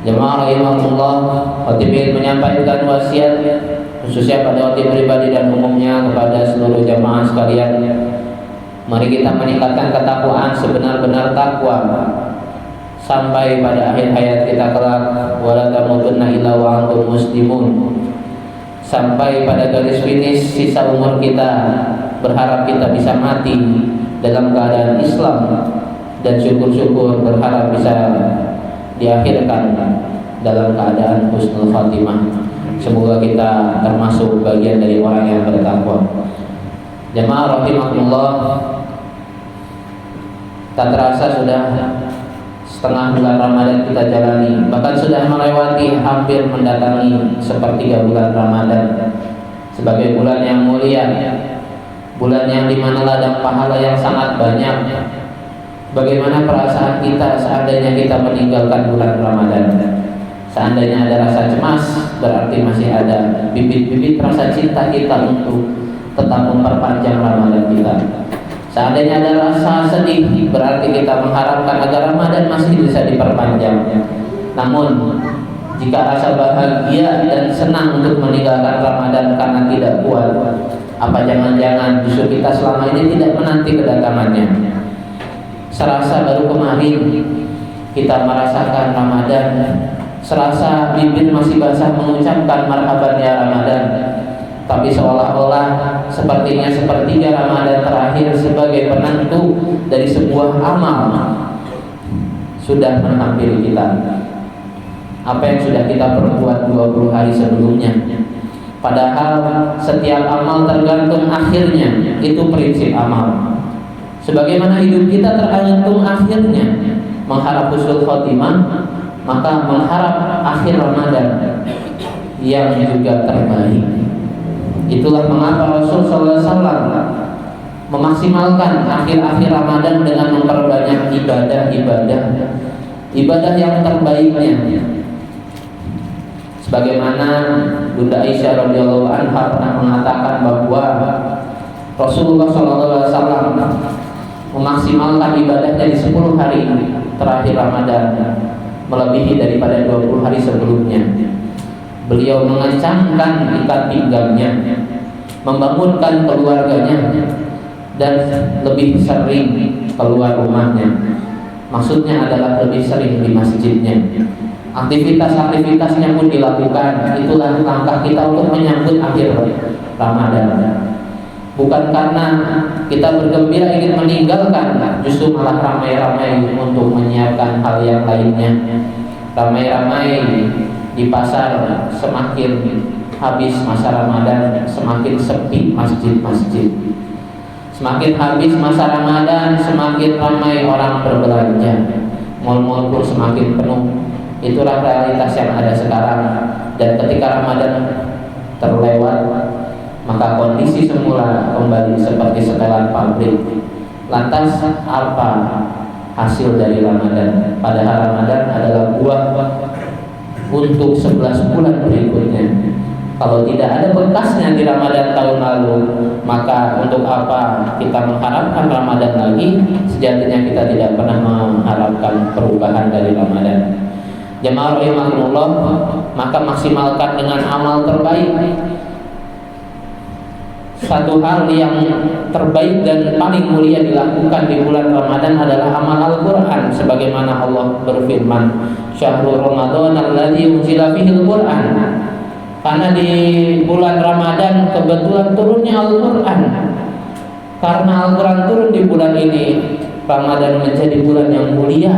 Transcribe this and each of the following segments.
Jemaah rahimahullah, khatib ingin menyampaikan wasiat khususnya pada khatib pribadi dan umumnya kepada seluruh jemaah sekalian. Mari kita meningkatkan ketakwaan sebenar-benar takwa sampai pada akhir hayat kita kelak. Wala tamutunna illa wa antum muslimun. Sampai pada garis finish sisa umur kita, berharap kita bisa mati dalam keadaan Islam, dan syukur-syukur berharap bisa diakhirkan dalam keadaan husnul khatimah. Semoga kita termasuk bagian dari orang yang bertakwa. Jemaah rahimahullah, tak terasa sudah setengah bulan Ramadan kita jalani, bahkan sudah melewati hampir mendatangi sepertiga bulan Ramadan sebagai bulan yang mulia, bulan yang dimana ladang pahala yang sangat banyak. Bagaimana perasaan kita seandainya kita meninggalkan bulan Ramadan? Seandainya ada rasa cemas, berarti masih ada bibit-bibit rasa cinta kita untuk tetap memperpanjang Ramadan kita. Seandainya ada rasa sedih, berarti kita mengharapkan agar Ramadan masih bisa diperpanjang. Namun, jika rasa bahagia dan senang untuk meninggalkan Ramadan karena tidak kuat, apa jangan-jangan justru kita selama ini tidak menanti kedatangannya? Serasa baru kemarin kita merasakan Ramadan, serasa bibir masih basah mengucapkan marhaban ya Ramadan, tapi seolah-olah sepertinya sepertiga Ramadan terakhir sebagai penentu dari sebuah amal sudah menghampiri kita. Apa yang sudah kita perbuat 20 hari sebelumnya? Padahal setiap amal tergantung akhirnya, itu prinsip amal. Sebagaimana hidup kita tergantung akhirnya, mengharap husnul khotimah, maka mengharap akhir Ramadan yang juga terbaik. Itulah mengapa Rasul SAW memaksimalkan akhir-akhir Ramadan dengan memperbanyak ibadah yang terbaiknya. Sebagaimana Bunda Aisyah radhiyallahu anha pernah mengatakan bahwa Rasulullah SAW memaksimalkan ibadahnya di 10 hari terakhir Ramadan melebihi daripada 20 hari sebelumnya. Beliau mengencangkan ikat pinggangnya, membangunkan keluarganya, dan lebih sering keluar rumahnya. Maksudnya adalah lebih sering di masjidnya. Aktivitas-aktivitasnya pun dilakukan. Itulah langkah kita untuk menyambut akhir Ramadan. Bukan karena kita bergembira ingin meninggalkan, justru malah ramai-ramai untuk menyiapkan hal yang lainnya. Ramai-ramai di pasar, semakin habis masa Ramadan semakin sepi masjid-masjid. Semakin habis masa Ramadan semakin ramai orang berbelanja. Mal-mal pun semakin penuh. Itulah realitas yang ada sekarang. Dan ketika Ramadan terlewat, maka kondisi semula kembali seperti setelan pabrik. Lantas apa hasil dari Ramadan? Padahal Ramadan adalah buah untuk 11 bulan berikutnya. Kalau tidak ada bekasnya di Ramadan tahun lalu, maka untuk apa kita mengharapkan Ramadan lagi? Sejatinya kita tidak pernah mengharapkan perubahan dari Ramadan. Jemaah rahimahumullah, maka maksimalkan dengan amal terbaik. Satu hal yang terbaik dan paling mulia dilakukan di bulan Ramadan adalah amal Al-Quran. Sebagaimana Allah berfirman, Syahrul Ramadan alladzi unzila fihil Quran. Karena di bulan Ramadan kebetulan turunnya Al-Quran. Karena Al-Quran turun di bulan ini, Ramadan menjadi bulan yang mulia.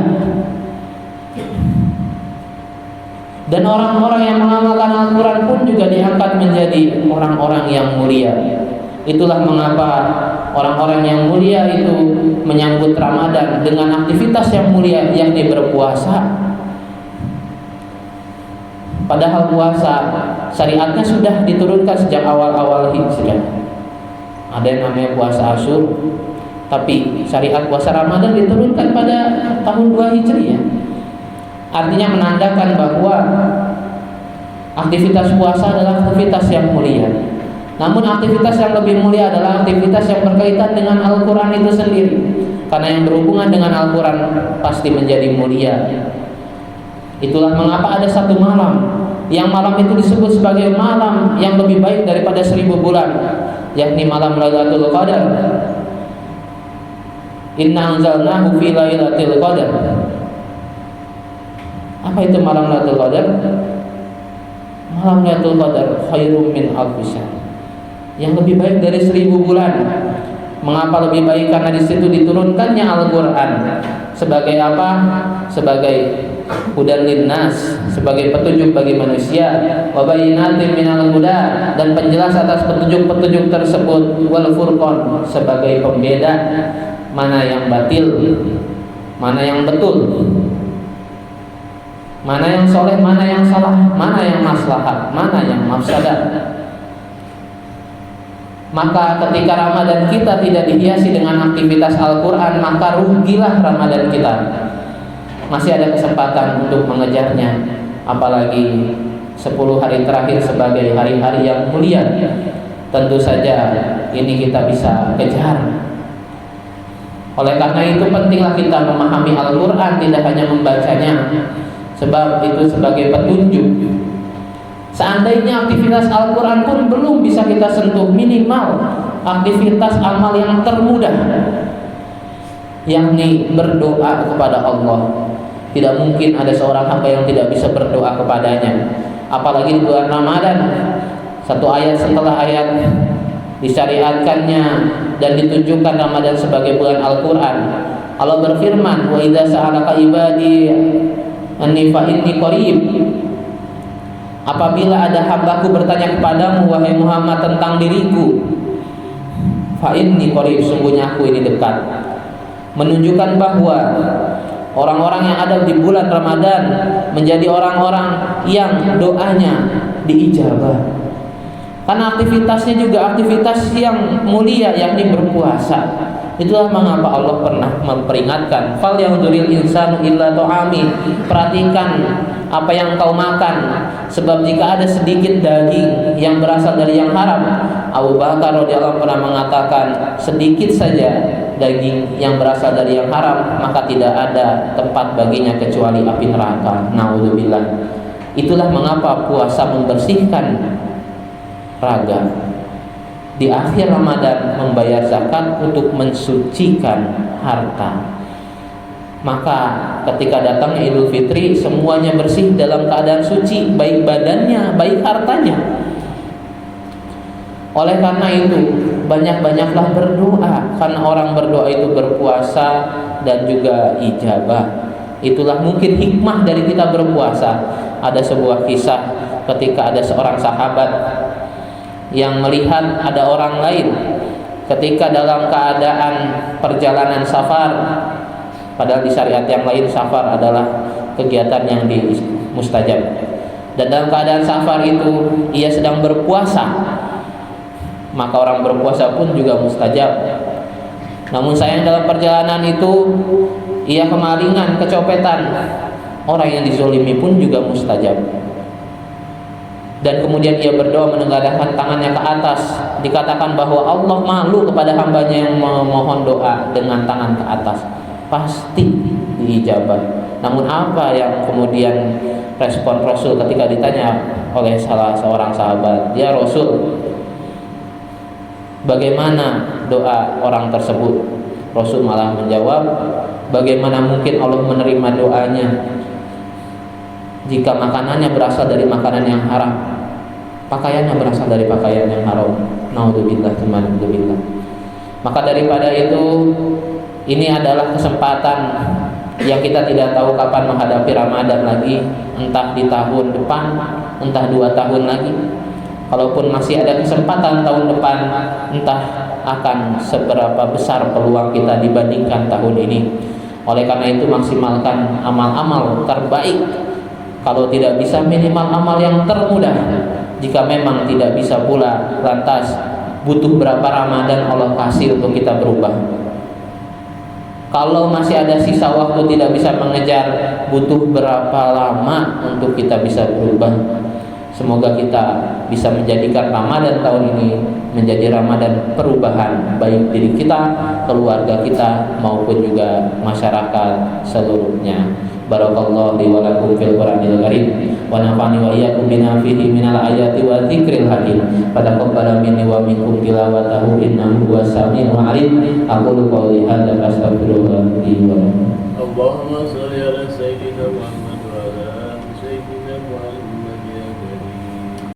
Dan orang-orang yang mengamalkan Al-Quran pun juga diangkat menjadi orang-orang yang mulia. Itulah mengapa orang-orang yang mulia itu menyambut Ramadan dengan aktivitas yang mulia, yakni berpuasa. Padahal puasa syariatnya sudah diturunkan sejak awal-awal Hijrah. Ada yang namanya puasa Asyur, tapi syariat puasa Ramadan diturunkan pada tahun 2 Hijriah. Artinya menandakan bahwa aktivitas puasa adalah aktivitas yang mulia. Namun aktivitas yang lebih mulia adalah aktivitas yang berkaitan dengan Al-Quran itu sendiri. Karena yang berhubungan dengan Al-Quran pasti menjadi mulia. Itulah mengapa ada satu malam, yang malam itu disebut sebagai malam yang lebih baik daripada 1000 bulan, yakni malam Lailatul Qadar. Inna anzalnahu fi Lailatul Qadar. Apa itu malam Lailatul Qadar? Malam Lailatul Qadar khairum min alfi syahr, yang lebih baik dari 1000 bulan. Mengapa lebih baik? Karena di situ diturunkannya Al-Qur'an. Sebagai apa? Sebagai hudan linnas, sebagai petunjuk bagi manusia, wa bayyinatin minal huda, dan penjelas atas petunjuk-petunjuk tersebut, wal furqan, sebagai pembeda mana yang batil, mana yang betul, mana yang soleh, mana yang salah, mana yang maslahat, mana yang mafsadat. Maka ketika Ramadan kita tidak dihiasi dengan aktivitas Al-Quran, maka rugilah Ramadan kita. Masih ada kesempatan untuk mengejarnya, apalagi 10 hari terakhir sebagai hari-hari yang mulia. Tentu saja ini kita bisa kejar. Oleh karena itu pentinglah kita memahami Al-Quran, tidak hanya membacanya, sebab itu sebagai petunjuk. Seandainya aktivitas Al-Quran pun belum bisa kita sentuh, minimal aktivitas amal yang termudah, yakni berdoa kepada Allah. Tidak mungkin ada seorang hamba yang tidak bisa berdoa kepadanya, apalagi di bulan Ramadan. Satu ayat setelah ayat disyariatkannya dan ditunjukkan Ramadan sebagai bulan Al-Quran. Allah berfirman, wa idza sa'alaka ibadi anni fa inni qarib. Apabila ada hambaku bertanya kepadamu wahai Muhammad tentang diriku, fa inni qarib, sungguhnya aku ini dekat. Menunjukkan bahwa orang-orang yang ada di bulan Ramadan menjadi orang-orang yang doanya diijabah. Karena aktivitasnya juga aktivitas yang mulia, yakni berpuasa. Itulah mengapa Allah pernah memperingatkan, fal yanzuril insanu illa ta'ami, perhatikan apa yang kau makan, sebab jika ada sedikit daging yang berasal dari yang haram. Abu Bakar radhiyallahu pernah mengatakan, sedikit saja daging yang berasal dari yang haram, maka tidak ada tempat baginya kecuali api neraka. Naudzubillah. Itulah mengapa puasa membersihkan raga. Di akhir Ramadan membayar zakat untuk mensucikan harta. Maka ketika datangnya Idul Fitri, semuanya bersih dalam keadaan suci, baik badannya, baik hartanya. Oleh karena itu, banyak-banyaklah berdoa, karena orang berdoa itu berpuasa dan juga ijabah. Itulah mungkin hikmah dari kita berpuasa. Ada sebuah kisah ketika ada seorang sahabat yang melihat ada orang lain ketika dalam keadaan perjalanan safar, padahal di syariat yang lain safar adalah kegiatan yang mustajab, dan dalam keadaan safar itu ia sedang berpuasa, maka orang berpuasa pun juga mustajab. Namun sayang dalam perjalanan itu ia kemalingan, kecopetan. Orang yang dizolimi pun juga mustajab. Dan kemudian ia berdoa menengadahkan tangannya ke atas. Dikatakan bahwa Allah malu kepada hambanya yang memohon doa dengan tangan ke atas, pasti diijabah. Namun apa yang kemudian respon Rasul ketika ditanya oleh salah seorang sahabat, ya Rasul, bagaimana doa orang tersebut? Rasul malah menjawab, bagaimana mungkin Allah menerima doanya jika makanannya berasal dari makanan yang haram, pakaiannya berasal dari pakaian yang haram. Naudzubillah, naudzubillah. Maka daripada itu, ini adalah kesempatan yang kita tidak tahu kapan menghadapi Ramadan lagi, entah di tahun depan, entah 2 tahun lagi. Kalaupun masih ada kesempatan tahun depan, entah akan seberapa besar peluang kita dibandingkan tahun ini. Oleh karena itu, maksimalkan amal-amal terbaik. Kalau tidak bisa, minimal amal yang termudah. Jika memang tidak bisa pula, lantas butuh berapa Ramadan Allah kasih untuk kita berubah. Kalau masih ada sisa waktu tidak bisa mengejar, butuh berapa lama untuk kita bisa berubah. Semoga kita bisa menjadikan Ramadan tahun ini menjadi Ramadan perubahan, baik diri kita, keluarga kita, maupun juga masyarakat seluruhnya. Barakallahu li wa lakum fil Qur'anil karim wa nafa'ani wa iyyakum bima fihi minal ayati wa dzikril hakim. Fataqabbal minni wa minkum tilawatahu innahu huwas samiul alim. Aqulu qouli hadza wa astaghfirullah li wa lakum. Allahumma shalli ala sayyidina Muhammad